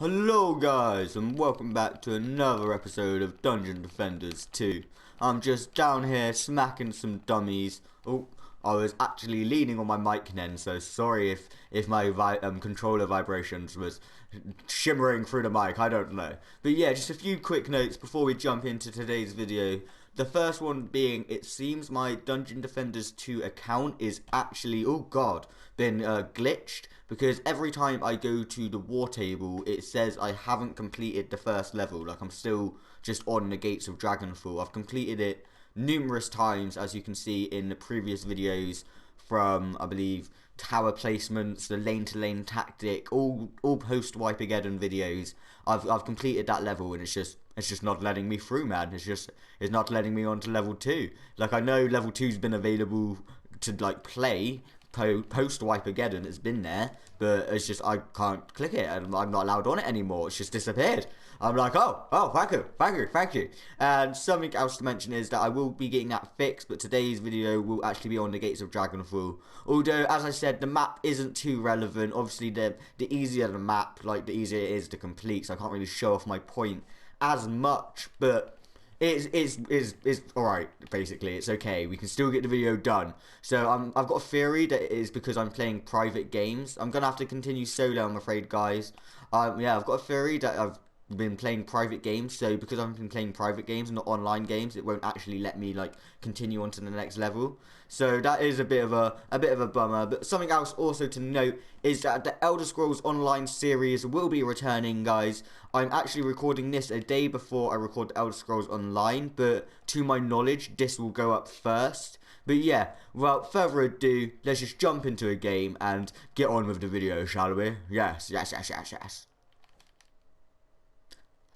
Hello guys and welcome back to another episode of Dungeon Defenders 2. I'm just down here smacking some dummies. Oh, I was actually leaning on my mic then, so sorry if my controller vibrations was shimmering through the mic, I don't know. But yeah, just a few quick notes before we jump into today's video. The first one being, it seems my Dungeon Defenders 2 account is actually, oh god, been glitched, because every time I go to the war table, it says I haven't completed the first level. Like, I'm still just on the Gates of Dragonfall. I've completed it numerous times, as you can see in the previous videos, from, I believe, tower placements, the lane-to-lane tactic, all post-Wipeageddon videos. I've completed that level, and it's just not letting me through, man. It's not letting me on to level 2. Like, I know level 2's been available to, like, play post Wipeageddon. It's been there, but it's just I can't click it, and I'm not allowed on it anymore. It's just disappeared. I'm like, oh, thank you. And something else to mention is that I will be getting that fixed, but today's video will actually be on the Gates of Dragonfall. Although, as I said, the map isn't too relevant. Obviously, the easier the map, like, the easier it is to complete, so I can't really show off my point as much, but it's alright, basically. It's okay. We can still get the video done. So I've got a theory that it is because I'm playing private games. I'm gonna have to continue solo, I'm afraid, guys. Yeah, I've got a theory that I've been playing private games, so because I've been playing private games and not online games, it won't actually let me like continue on to the next level. So that is a bit of a bummer. But something else also to note is that the Elder Scrolls Online series will be returning, guys. I'm actually recording this a day before I record the Elder Scrolls Online, but to my knowledge, this will go up first. But yeah, without further ado, let's just jump into a game and get on with the video, shall we? Yes.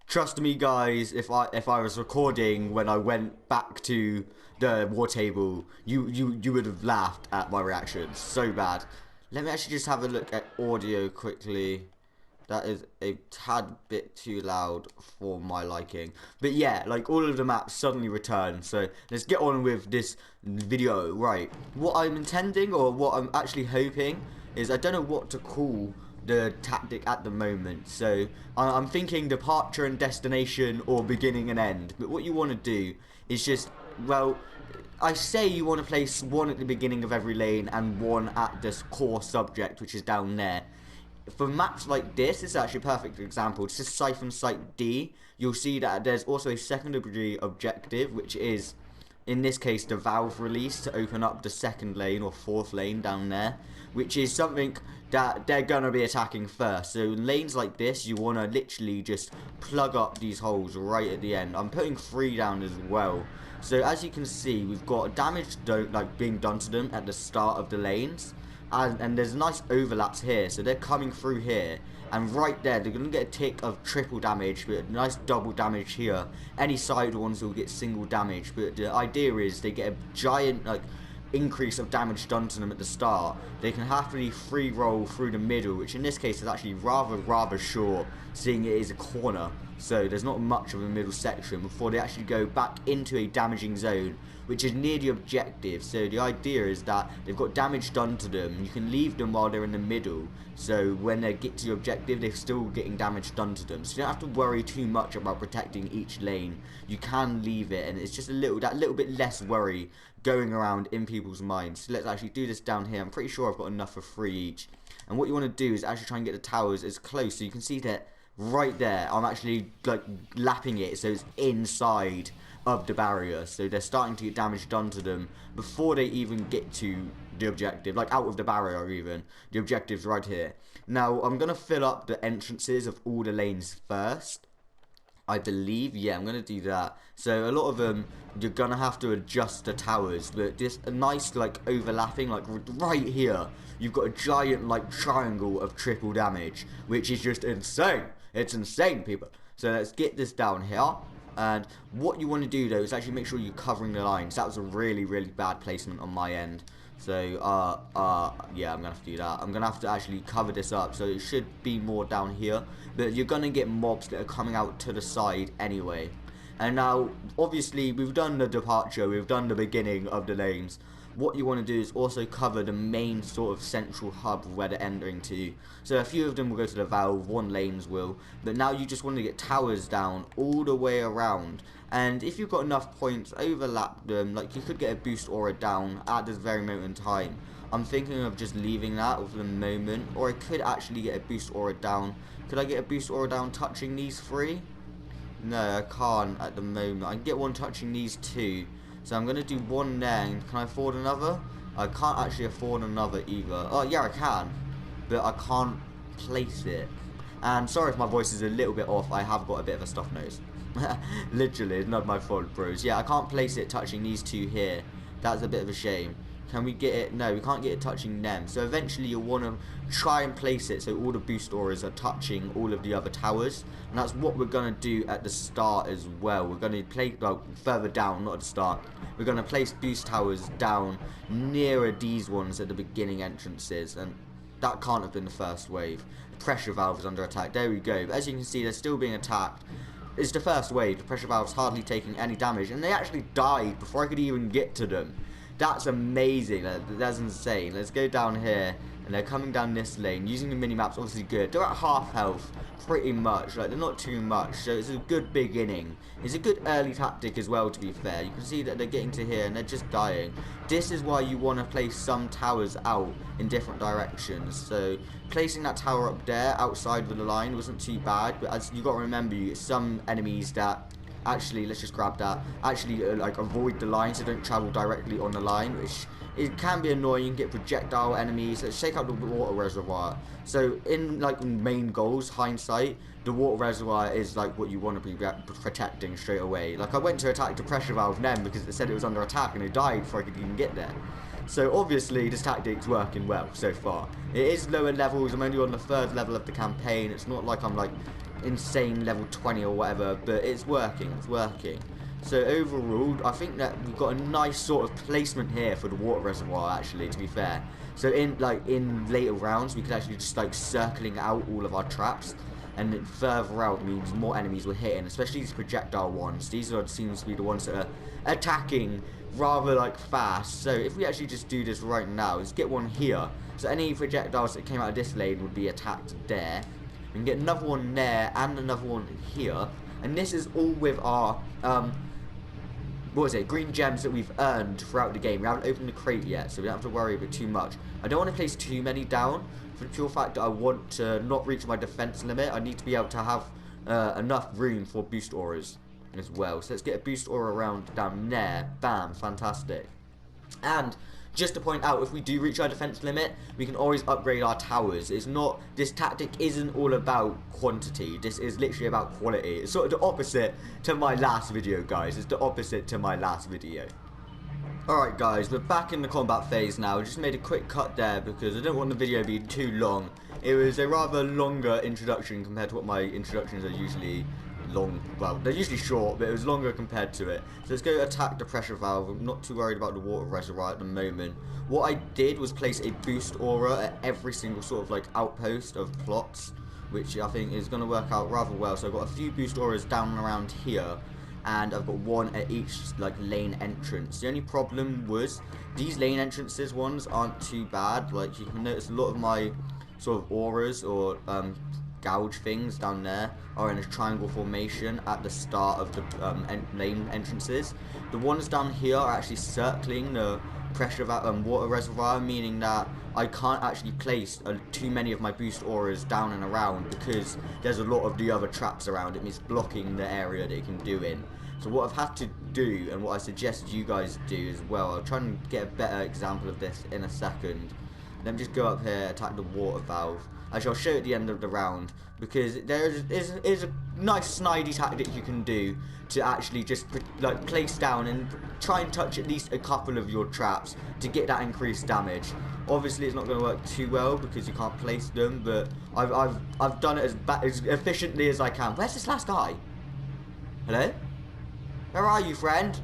Trust me, guys, if I was recording when I went back to the war table, you would have laughed at my reactions so bad. Let me actually just have a look at audio quickly. That is a tad bit too loud for my liking. But yeah, like, all of the maps suddenly return. So let's get on with this video. Right, what I'm intending, or what I'm actually hoping, is I don't know what to call the tactic at the moment. So I'm thinking departure and destination, or beginning and end. But what you want to do is just, well, I say you want to place one at the beginning of every lane and one at this core subject, which is down there. For maps like this, it's actually a perfect example. This is Siphon Site D. You'll see that there's also a secondary objective, which is, in this case, the valve release to open up the second lane or fourth lane down there, which is something that they're going to be attacking first. So in lanes like this, you want to literally just plug up these holes right at the end. I'm putting 3 down as well. So as you can see, we've got damage being done to them at the start of the lanes. And there's nice overlaps here, so they're coming through here, and right there they're going to get a tick of triple damage, but nice double damage here. Any side ones will get single damage, but the idea is they get a giant increase of damage done to them at the start. They can happily free roll through the middle, which in this case is actually rather short, seeing it is a corner, so there's not much of a middle section before they actually go back into a damaging zone, which is near the objective. So the idea is that they've got damage done to them, you can leave them while they're in the middle, so when they get to the objective they're still getting damage done to them, so you don't have to worry too much about protecting each lane. You can leave it, and it's just that little bit less worry going around in people's minds. So let's actually do this down here. I'm pretty sure I've got enough for 3 each, and what you want to do is actually try and get the towers as close, so you can see that right there I'm actually like lapping it so it's inside of the barrier, so they're starting to get damage done to them before they even get to the objective, like out of the barrier even. The objective's right here. Now I'm gonna fill up the entrances of all the lanes first, I believe. Yeah, I'm gonna do that. So a lot of them you're gonna have to adjust the towers, but just a nice like overlapping, like right here you've got a giant like triangle of triple damage, which is just insane. It's insane, people. So let's get this down here. And what you want to do though is actually make sure you're covering the lines. That was a really bad placement on my end. So yeah, I'm gonna have to do that. I'm gonna have to actually cover this up, so it should be more down here, but you're gonna get mobs that are coming out to the side anyway. And now obviously we've done the departure, we've done the beginning of the lanes, what you want to do is also cover the main sort of central hub where they're entering to. So a few of them will go to the valve, one lanes will, but now you just want to get towers down all the way around. And if you've got enough points, overlap them. Like, you could get a boost aura down at this very moment in time. I'm thinking of just leaving that for the moment, or I could actually get a boost aura down. Could I get a boost aura down touching these three? No, I can't at the moment. I can get one touching these two. So I'm going to do one there. And can I afford another? I can't actually afford another either. Oh, yeah, I can. But I can't place it. And sorry if my voice is a little bit off. I have got a bit of a stuffed nose. Literally, it's not my fault, bros. Yeah, I can't place it touching these two here. That's a bit of a shame. Can we get it? No, we can't get it touching them. So eventually you'll want to try and place it so all the boost auras are touching all of the other towers. And that's what we're going to do at the start as well. We're going to place, well, further down, not at the start. We're going to place boost towers down nearer these ones at the beginning entrances. And that can't have been the first wave. The pressure valve is under attack. There we go. But as you can see, they're still being attacked. It's the first wave. The pressure valve's hardly taking any damage. And they actually died before I could even get to them. That's amazing. That's insane. Let's go down here. And they're coming down this lane. Using the mini-map's obviously good. They're at half health. Pretty much. Like, they're not too much. So it's a good beginning. It's a good early tactic as well, to be fair. You can see that they're getting to here and they're just dying. This is why you want to place some towers out in different directions. So placing that tower up there outside of the line wasn't too bad. But as you got to remember, you get some enemies that... Actually, let's just grab that. Actually, like, avoid the line so don't travel directly on the line, which it can be annoying. Get projectile enemies. Let's check out the water reservoir. So, in, like, main goals, hindsight, the water reservoir is, like, what you want to be protecting straight away. Like, I went to attack the pressure valve then because it said it was under attack and it died before I could even get there. So, obviously, this tactic's working well so far. It is lower levels. I'm only on the 3rd level of the campaign. It's not like I'm, like, insane level 20 or whatever, but it's working. So overall, I think that we've got a nice sort of placement here for the water reservoir, actually, to be fair. So in later rounds, we could actually just like circling out all of our traps, and then further out means more enemies we're hitting, especially these projectile ones. These are seems to be the ones that are attacking rather like fast. So if we actually just do this right now, let's get one here. So any projectiles that came out of this lane would be attacked there. We can get another one there and another one here, and this is all with our green gems that we've earned throughout the game. We haven't opened the crate yet, so we don't have to worry about too much. I don't want to place too many down for the pure fact that I want to not reach my defense limit. I need to be able to have enough room for boost auras as well. So let's get a boost aura around down there. Bam, fantastic. And just to point out, if we do reach our defense limit, we can always upgrade our towers. It's not, this tactic isn't all about quantity. This is literally about quality. It's sort of the opposite to my last video, guys. It's the opposite to my last video. Alright guys, we're back in the combat phase now. I just made a quick cut there because I don't want the video to be too long. It was a rather longer introduction compared to what my introductions are usually long. Well, they're usually short, but it was longer compared to it. So let's go attack the pressure valve. I'm not too worried about the water reservoir at the moment. What I did was place a boost aura at every single sort of like outpost of plots, which I think is going to work out rather well. So I've got a few boost auras down and around here, and I've got one at each like lane entrance. The only problem was these lane entrances ones aren't too bad. Like you can notice a lot of my sort of auras or gouge things down there are in a triangle formation at the start of the lane entrances. The ones down here are actually circling the pressure water reservoir, meaning that I can't actually place too many of my boost auras down and around because there's a lot of the other traps around it. It's blocking the area that it can do in. So what I've had to do, and what I suggest you guys do as well, I'll try and get a better example of this in a second. Let me just go up here, attack the water valve. Actually, I'll show you at the end of the round, because there is a nice snidey tactic you can do to actually just like place down and try and touch at least a couple of your traps to get that increased damage. Obviously, it's not going to work too well because you can't place them, but I've done it as efficiently as I can. Where's this last guy? Hello? Where are you, friend?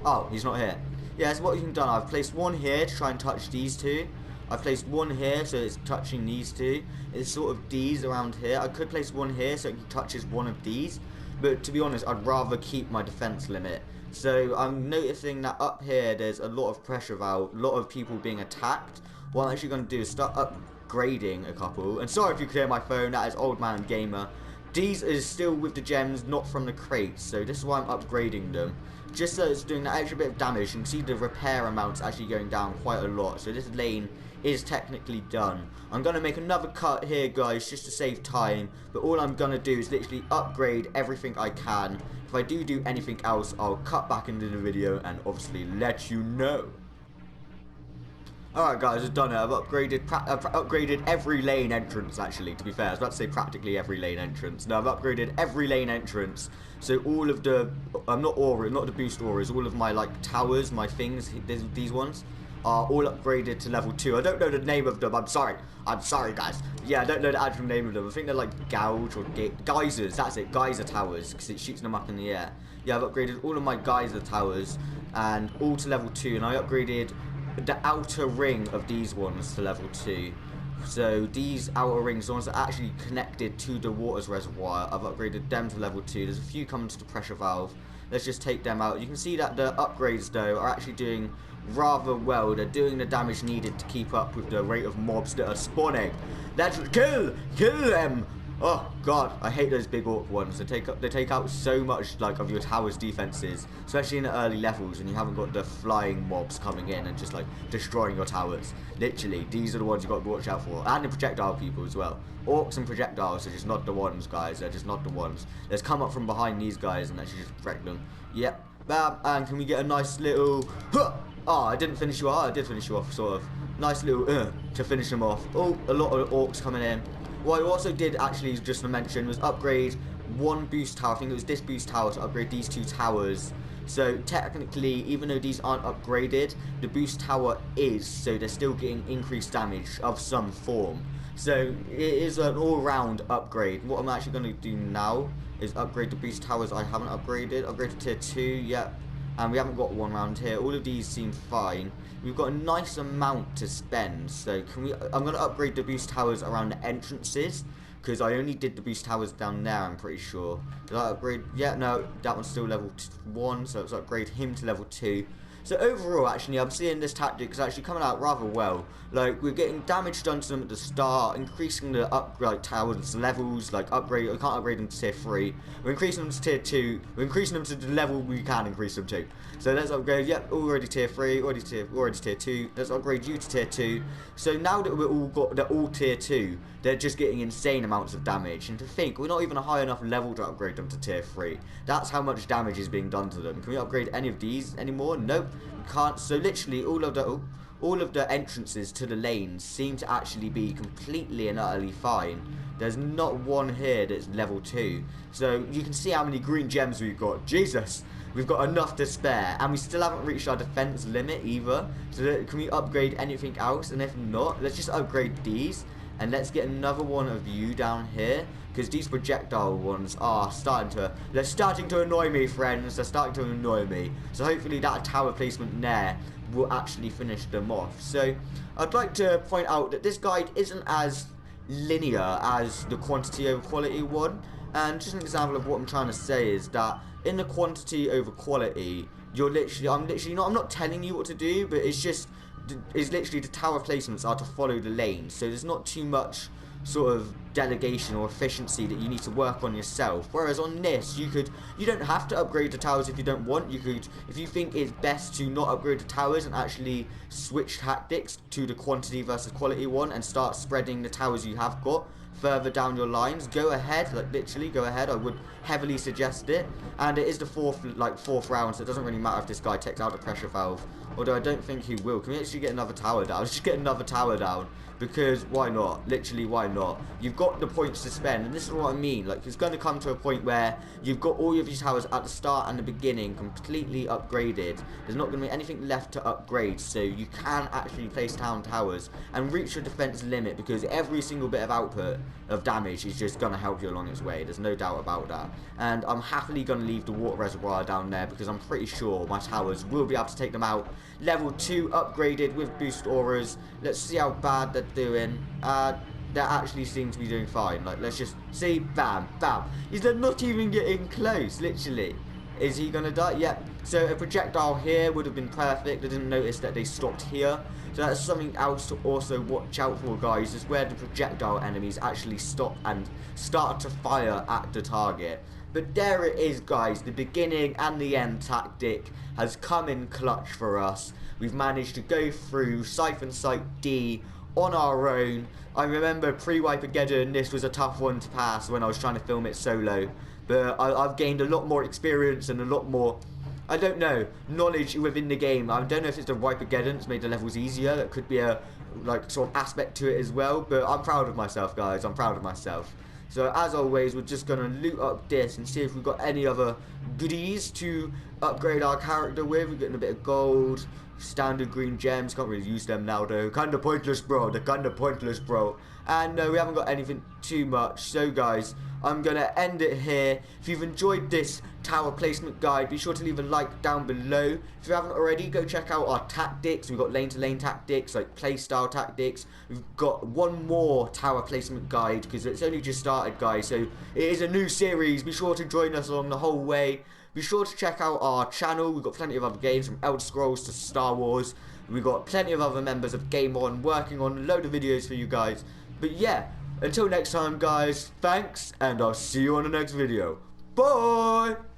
Oh, he's not here. Yeah, that's what you can do. I've placed one here to try and touch these two. I've placed one here so it's touching these two. It's sort of these around here. I could place one here so it touches one of these. but to be honest, I'd rather keep my defense limit. So I'm noticing that up here there's a lot of pressure valve, a lot of people being attacked. What I'm actually going to do is start upgrading a couple. And sorry if you could hear my phone, that is Old Man Gamer. These is still with the gems, not from the crates, so this is why I'm upgrading them. Just so it's doing that extra bit of damage. You can see the repair amounts actually going down quite a lot, so this lane is technically done. I'm going to make another cut here, guys, just to save time, but all I'm going to do is literally upgrade everything I can. If I do anything else, I'll cut back into the video and obviously let you know. Alright guys, I've done it. I've upgraded every lane entrance, actually, to be fair. I was about to say practically every lane entrance. No, I've upgraded every lane entrance. So all of the, not the boost auras, all of my, like, towers, my things, these ones, are all upgraded to level 2. I don't know the name of them, I'm sorry. I'm sorry, guys. Yeah, I don't know the actual name of them. I think they're, like, gouge or geysers, that's it, geyser towers, because it shoots them up in the air. Yeah, I've upgraded all of my geyser towers, and all to level 2, and I upgraded the outer ring of these ones to level 2. So these outer rings, the ones that are actually connected to the waters reservoir, I've upgraded them to level 2. There's a few coming to the pressure valve. Let's just take them out. You can see that the upgrades though are actually doing rather well. They're doing the damage needed to keep up with the rate of mobs that are spawning. Let's kill them. Oh god, I hate those big orc ones. They take out so much like of your tower's defenses, especially in the early levels when you haven't got the flying mobs coming in and just like destroying your towers. Literally, these are the ones you got to watch out for, and the projectile people as well. Orcs and projectiles are just not the ones, guys. They're just not the ones. Let's come up from behind these guys and actually just wreck them. Yep, bam, and can we get a nice little? Huh! Oh, I didn't finish you off. I did finish you off, sort of. Nice little to finish them off. Oh, a lot of orcs coming in. What I also did actually, just to mention, was upgrade one boost tower. I think it was this boost tower to upgrade these 2 towers. So technically, even though these aren't upgraded, the boost tower is, so they're still getting increased damage of some form. So it is an all-round upgrade. What I'm actually going to do now is upgrade the boost towers I haven't upgraded. Upgrade to tier 2, yep. And we haven't got one around here. All of these seem fine. We've got a nice amount to spend. So can we? I'm going to upgrade the boost towers around the entrances, because I only did the boost towers down there, I'm pretty sure. Did I upgrade? Yeah, no, that one's still level 1, so let's upgrade him to level 2. So overall, actually, I'm seeing this tactic is actually coming out rather well. Like, we're getting damage done to them at the start, increasing the upgrade towers levels, like upgrade, we can't upgrade them to tier 3. We're increasing them to tier 2, we're increasing them to the level we can increase them to. So let's upgrade, yep, already tier 3, already tier 2, let's upgrade you to tier 2. So now that they're all tier 2, they're just getting insane amounts of damage. And to think, we're not even a high enough level to upgrade them to tier 3. That's how much damage is being done to them. Can we upgrade any of these anymore? Nope, we can't. So literally all of the entrances to the lanes seem to actually be completely and utterly fine. There's not one here that's level 2. So you can see how many green gems we've got. Jesus! We've got enough to spare, and we still haven't reached our defense limit either. So can we upgrade anything else? And if not, let's just upgrade these, and let's get another one of you down here, because these projectile ones are they're starting to annoy me, friends. They're starting to annoy me. So hopefully that tower placement there will actually finish them off. So I'd like to point out that this guide isn't as linear as the quantity over quality one. And just an example of what I'm trying to say is that in the quantity over quality, I'm not telling you what to do, but it's literally the tower placements are to follow the lane. So there's not too much sort of delegation or efficiency that you need to work on yourself. Whereas on this, you don't have to upgrade the towers if you don't want. You could, if you think it's best to not upgrade the towers and actually switch tactics to the quantity versus quality one and start spreading the towers you have got further down your lines, go ahead, like literally go ahead. I would heavily suggest it. And it is the fourth round, so it doesn't really matter if this guy takes out the pressure valve, although I don't think he will. Can we actually get another tower down? Let's just get another tower down, because why not? Literally, why not? You've got the points to spend, and this is what I mean. Like, it's going to come to a point where you've got all of these towers at the start and the beginning completely upgraded. There's not going to be anything left to upgrade, so you can actually place town towers and reach your defense limit, because every single bit of output of damage is just going to help you along its way. There's no doubt about that. And I'm happily going to leave the water reservoir down there, because I'm pretty sure my towers will be able to take them out. Level 2 upgraded with boost auras. Let's see how bad they're doing. they actually seem to be doing fine. Like, let's just see, bam, bam. He's not even getting close, literally. Is he gonna die? Yep. So a projectile here would have been perfect. I didn't notice that they stopped here. So that's something else to also watch out for, guys, is where the projectile enemies actually stop and start to fire at the target. But there it is, guys. The beginning and the end tactic has come in clutch for us. We've managed to go through Siphon Site D on our own. I remember pre-Wipeageddon, this was a tough one to pass when I was trying to film it solo. But I've gained a lot more experience and a lot more, I don't know, knowledge within the game. I don't know if it's the Wipeageddon that's made the levels easier. That could be a like sort of aspect to it as well. But I'm proud of myself, guys. I'm proud of myself. So as always, we're just going to loot up this and see if we've got any other goodies to upgrade our character with. We're getting a bit of gold, standard green gems. Can't really use them now though. Kinda pointless, bro. They're kinda pointless, bro. And no, we haven't got anything too much. So guys, I'm going to end it here. If you've enjoyed this tower placement guide, be sure to leave a like down below. If you haven't already, go check out our tactics. We've got lane to lane tactics, like playstyle tactics. We've got one more tower placement guide because it's only just started, guys. So it is a new series. Be sure to join us along the whole way. Be sure to check out our channel. We've got plenty of other games, from Elder Scrolls to Star Wars. We've got plenty of other members of Game On working on a load of videos for you guys. But yeah, until next time, guys, thanks, and I'll see you on the next video. Bye!